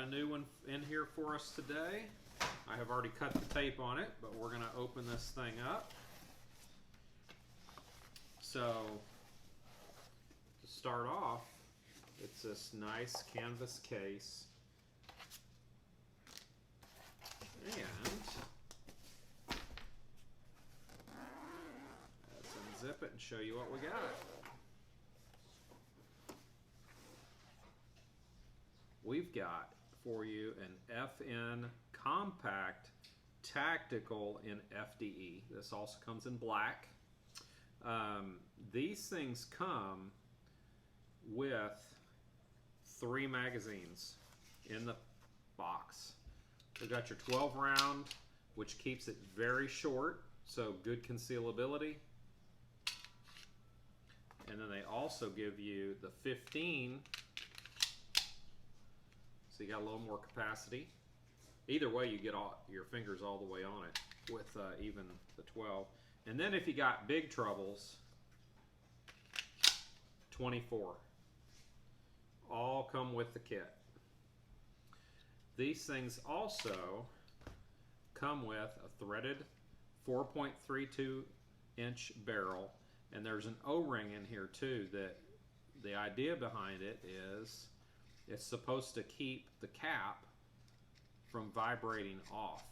a new one in here for us today. I have already cut the tape on it, but we're going to open this thing up. So, to start off, it's this nice canvas case. And let's unzip it and show you what we got. We've got for you an FN Compact Tactical in FDE. This also comes in black. These things come with 3 magazines in the box. We've got your 12 round, which keeps it very short, so good concealability. And then they also give you the 15, so you got a little more capacity. Either way, you get your fingers all the way on it with even the 12. And then if you got big troubles, 24. All come with the kit. These things also come with a threaded 4.32 inch barrel, and there's an O-ring in here too. That the idea behind it is it's supposed to keep the cap from vibrating off.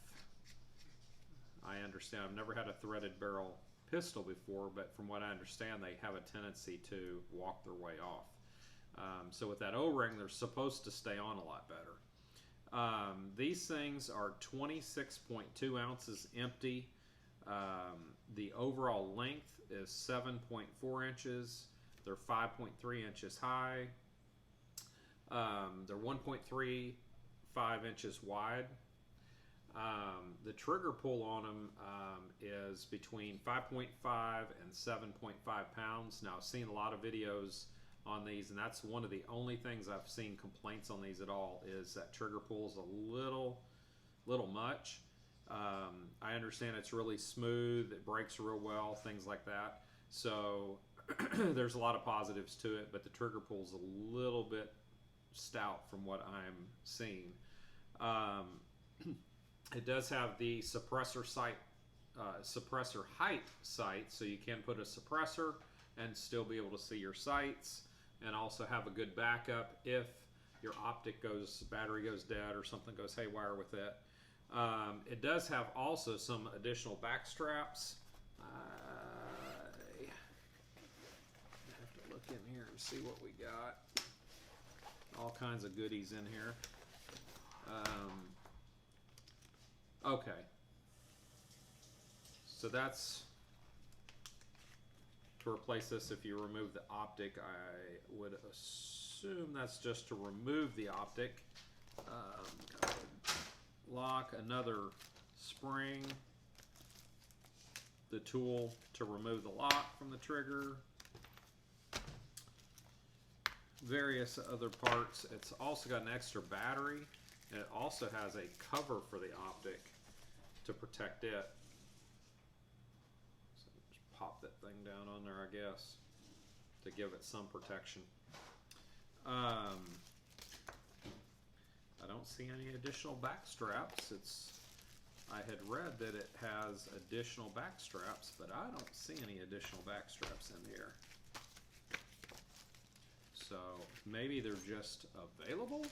I understand. I've never had a threaded barrel pistol before, but from what I understand, they have a tendency to walk their way off. So with that O-ring, they're supposed to stay on a lot better. These things are 26.2 ounces empty. The overall length is 7.4 inches. They're 5.3 inches high. They're 1.35 inches wide. The trigger pull on them is between 5.5 and 7.5 pounds. Now, I've seen a lot of videos on these, and that's one of the only things I've seen complaints on these at all, is that trigger pull is a little much. I understand it's really smooth, it breaks real well, things like that. So there's a lot of positives to it, but the trigger pull is a little bit stout from what I'm seeing. It does have the suppressor height sight, so you can put a suppressor and still be able to see your sights, and also have a good backup if your battery goes dead or something goes haywire with it. It does have also some additional back straps. I have to look in here and see what we got. All kinds of goodies in here. Okay, so that's to replace this. If you remove the optic, I would assume that's just to remove the optic. Lock, another spring, the tool to remove the lock from the trigger, various other parts. It's also got an extra battery, and it also has a cover for the optic to protect it. So just pop that thing down on there, I guess, to give it some protection. I don't see any additional back straps. I had read that it has additional back straps, but I don't see any additional back straps in here. So maybe they're just available.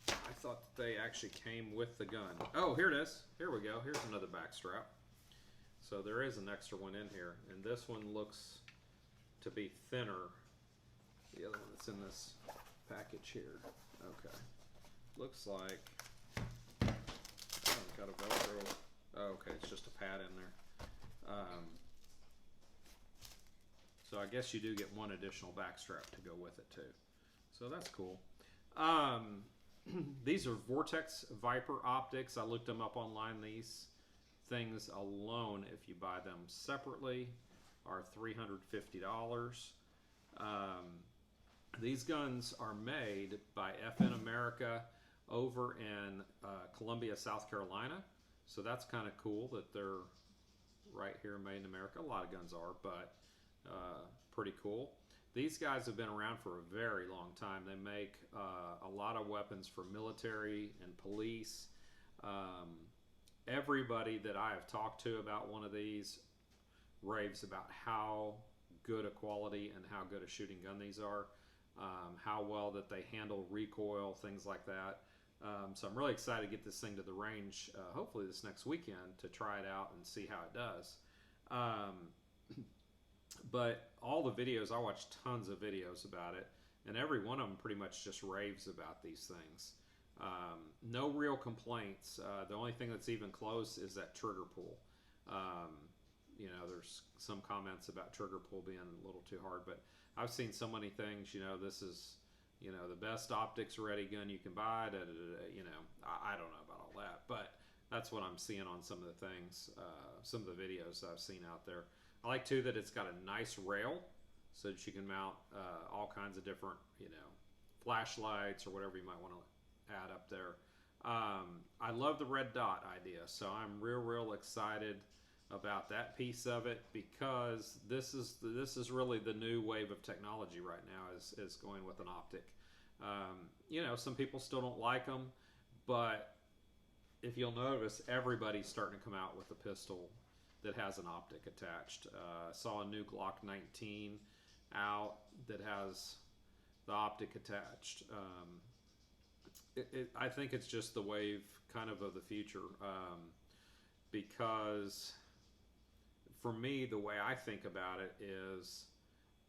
I thought that they actually came with the gun. Oh, here it is. Here we go. Here's another back strap. So there is an extra one in here, and this one looks to be thinner. The other one that's in this package here. Okay. Looks like, oh, got a Velcro. Oh, okay, it's just a pad in there. So I guess you do get one additional back strap to go with it too. So that's cool. These are Vortex Viper optics. I looked them up online. These things alone, if you buy them separately, are $350. These guns are made by FN America over in Columbia, South Carolina. So that's kind of cool that they're right here made in America. A lot of guns are, but pretty cool. these guys have been around for a very long time. They make a lot of weapons for military and police. Everybody that I have talked to about one of these raves about how good a quality and how good a shooting gun these are, how well that they handle recoil, things like that. So I'm really excited to get this thing to the range, hopefully this next weekend, to try it out and see how it does. But all the videos, I watched tons of videos about it, and every one of them pretty much just raves about these things. No real complaints. The only thing that's even close is that trigger pull. You know, there's some comments about trigger pull being a little too hard, but I've seen so many things. You know, this is, you know, the best optics ready gun you can buy. You know, I don't know about all that, but that's what I'm seeing on some of the things, some of the videos I've seen out there. I like too that it's got a nice rail so that you can mount all kinds of different, you know, flashlights or whatever you might want to add up there. I love the red dot idea, so I'm real excited about that piece of it, because this is really the new wave of technology right now, is going with an optic. You know, some people still don't like them, but if you'll notice, everybody's starting to come out with a pistol that has an optic attached. Saw a new Glock 19 out that has the optic attached. I think it's just the wave kind of the future, because for me, the way I think about it is,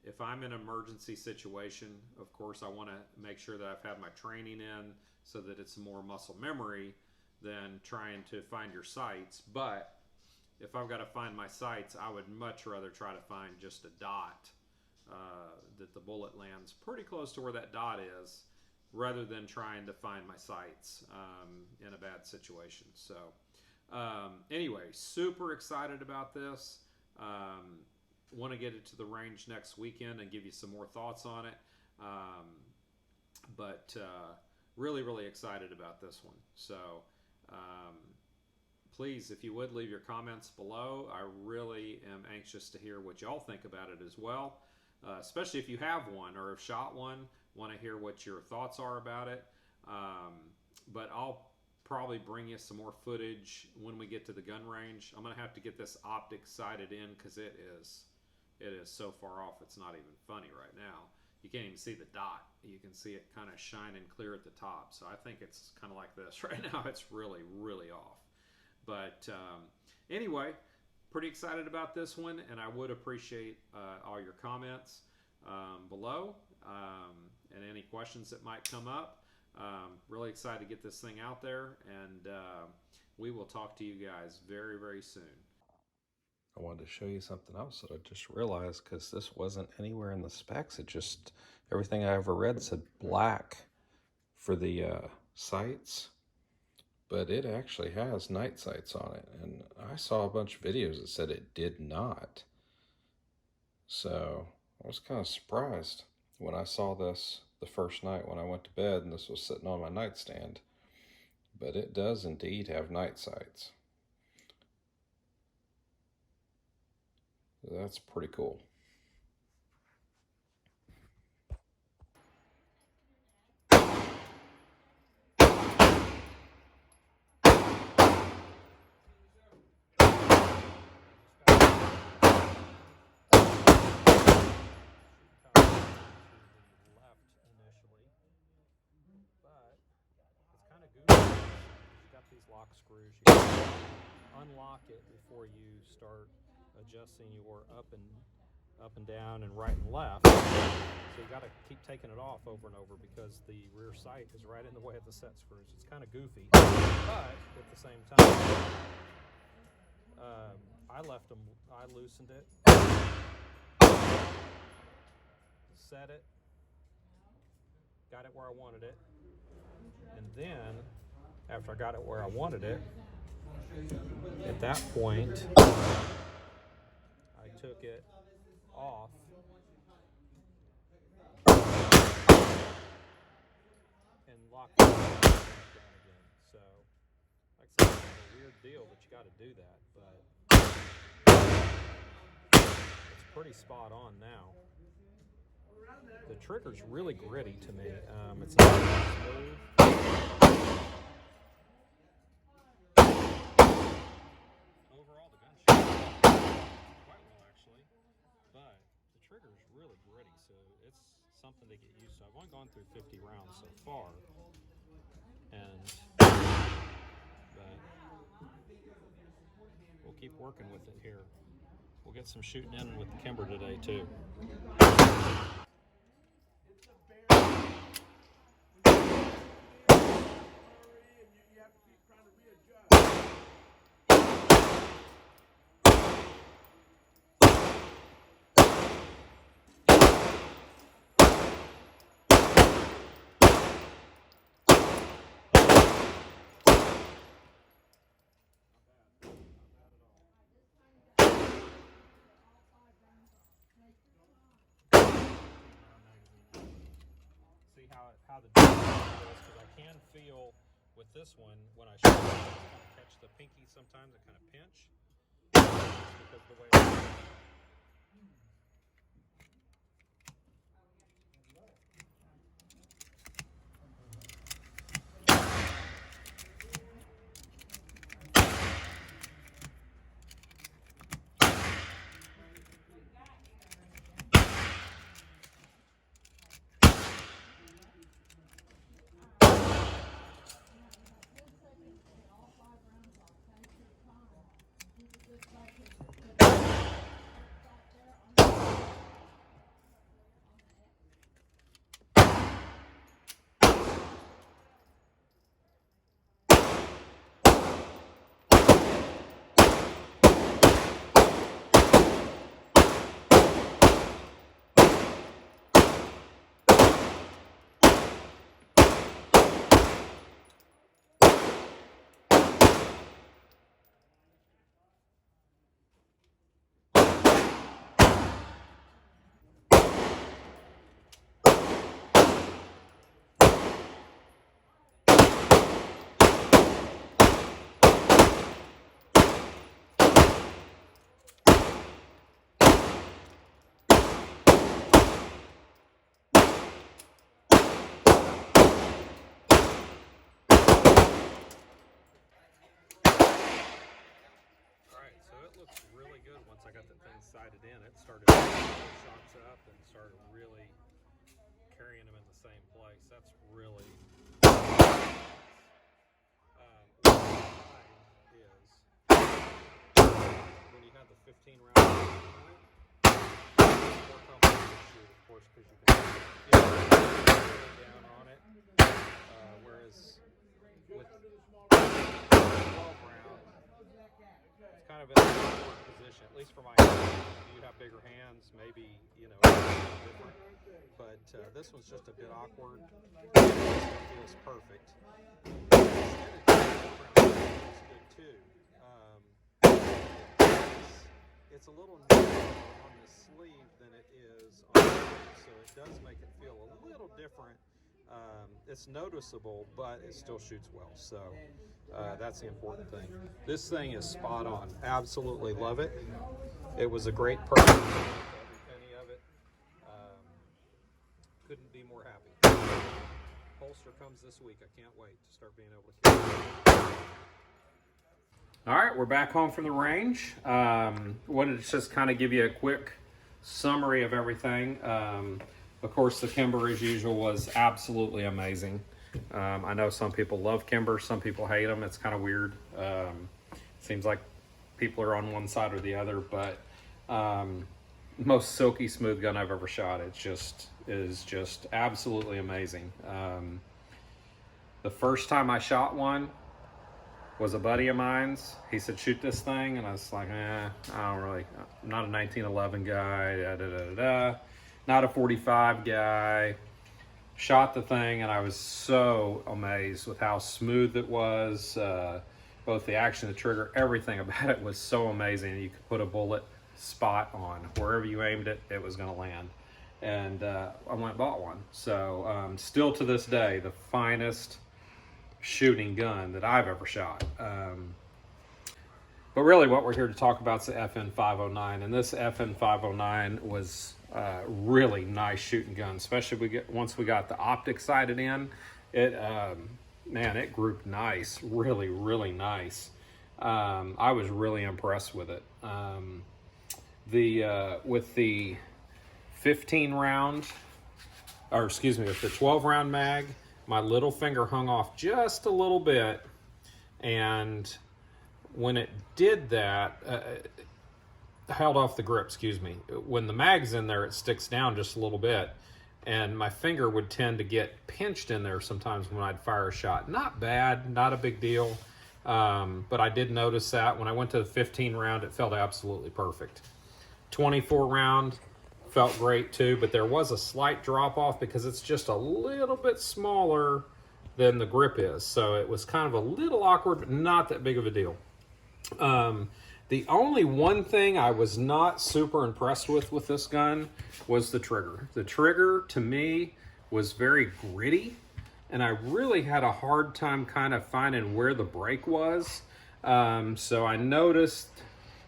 if I'm in an emergency situation, of course I want to make sure that I've had my training in so that it's more muscle memory than trying to find your sights. But if I've got to find my sights, I would much rather try to find just a dot, that the bullet lands pretty close to where that dot is, rather than trying to find my sights in a bad situation. So anyway, super excited about this. Want to get it to the range next weekend and give you some more thoughts on it. But really excited about this one. So please, if you would, leave your comments below. I really am anxious to hear what y'all think about it as well, especially if you have one or have shot one. Want to hear what your thoughts are about it. But I'll probably bring you some more footage when we get to the gun range. I'm going to have to get this optic sighted in, because it is so far off, it's not even funny right now. You can't even see the dot. You can see it kind of shining clear at the top. So I think it's kind of like this right now. It's really off. But anyway, pretty excited about this one, and I would appreciate all your comments below, and any questions that might come up. Really excited to get this thing out there, and we will talk to you guys very soon. I wanted to show you something else that I just realized, because this wasn't anywhere in the specs. It just, everything I ever read said black for the sights, but it actually has night sights on it, and I saw a bunch of videos that said it did not. So I was kind of surprised when I saw this the first night when I went to bed, and this was sitting on my nightstand. But it does indeed have night sights. That's pretty cool. These lock screws, you can unlock it before you start adjusting your up and down and right and left. So you got to keep taking it off over and over, because the rear sight is right in the way of the set screws. It's kind of goofy, but at the same time, I loosened it, set it, got it where I wanted it, and then after I got it where I wanted it, at that point, I took it off and locked it back down again. So, like I said, it's a weird deal that you got to do that, but it's pretty spot on now. The trigger's really gritty to me. It's not smooth. Overall, the gun shoots quite well, actually, but the trigger's really gritty, so it's something to get used to. I've only gone through 50 rounds so far, but we'll keep working with it here. We'll get some shooting in with the Kimber today, too. See how the difference is, because I can feel with this one when I shoot, I kind of catch the pinky sometimes, I kind of pinch because of the way looks really good once I got the thing sighted in. It started shots up and started really carrying them in the same place. That's really what I find is when you have the 15 round on it, it's more comfortable to shoot, of course, because you can get down on it. Whereas with 12 round, it's kind of in a awkward position, at least for my hands. If you have bigger hands, maybe, you know, it's different. But this one's just a bit awkward. It feels perfect. It's good too. It's a little narrower on the sleeve than it is on the sleeve, so it does make it feel a little different. It's noticeable, but it still shoots well. So that's the important thing. This thing is spot on. Absolutely love it. It was a great purchase. Every penny of it. Couldn't be more happy. Holster comes this week. I can't wait to start being able to carry it. All right, we're back home from the range. Wanted to just kind of give you a quick summary of everything. Of course, the Kimber, as usual, was absolutely amazing. I know some people love Kimber, some people hate them. It's kind of weird. Seems like people are on one side or the other, but most silky smooth gun I've ever shot. It is just absolutely amazing. The first time I shot one was a buddy of mine's. He said, shoot this thing, and I was like, I don't really, I'm not a 1911 guy, not a 45 guy. Shot the thing, and I was so amazed with how smooth it was. Both the action, the trigger, everything about it was so amazing. You could put a bullet spot on wherever you aimed it, it was going to land. And I went and bought one. So still to this day, the finest shooting gun that I've ever shot. But really what we're here to talk about is the FN509, and this FN509 was really nice shooting gun, especially once we got the optic sighted in. It man, it grouped nice, really, really nice. I was really impressed with it. With the 15 round, or excuse me, with the 12 round mag, my little finger hung off just a little bit, and when it did that, held off the grip, excuse me. When the mag's in there, it sticks down just a little bit, and my finger would tend to get pinched in there sometimes when I'd fire a shot. Not bad, not a big deal, but I did notice that when I went to the 15 round, it felt absolutely perfect. 24 round felt great too, but there was a slight drop off because it's just a little bit smaller than the grip is. So it was kind of a little awkward, but not that big of a deal. The only one thing I was not super impressed with this gun was the trigger. The trigger to me was very gritty, and I really had a hard time kind of finding where the break was. So I noticed,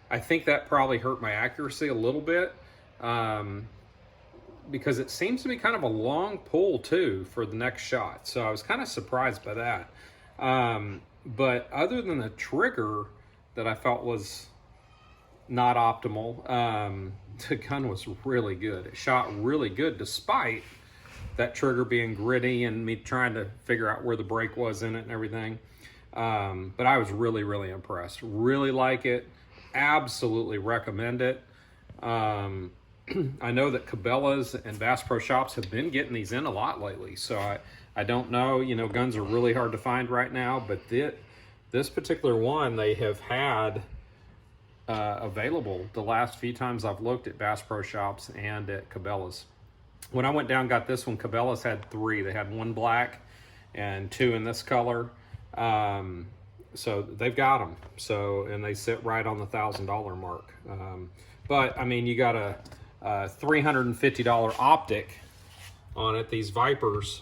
I think that probably hurt my accuracy a little bit, because it seems to be kind of a long pull too for the next shot. So I was kind of surprised by that. But other than the trigger that I felt was not optimal, the gun was really good. It shot really good despite that trigger being gritty and me trying to figure out where the break was in it and everything. But I was really, really impressed. Really like it. Absolutely recommend it. I know that Cabela's and Bass Pro Shops have been getting these in a lot lately, so I don't know, you know, guns are really hard to find right now, but this particular one they have had available the last few times I've looked at Bass Pro Shops and at Cabela's. When I went down got this one, Cabela's had 3. They had 1 black and 2 in this color. So they've got them. So, and they sit right on the $1,000 mark. But I mean, you got a $350 optic on it. These Vipers,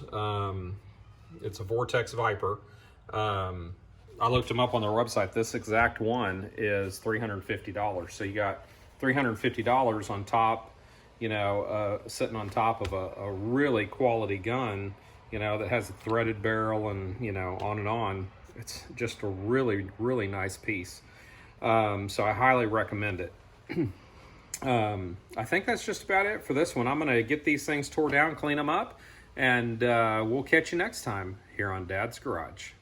it's a Vortex Viper. I looked them up on their website. This exact one is $350. So you got $350 on top, you know, sitting on top of a really quality gun, you know, that has a threaded barrel and, you know, on and on. It's just a really, really nice piece. So I highly recommend it. I think that's just about it for this one. I'm going to get these things tore down, clean them up, and we'll catch you next time here on Dad's Garage.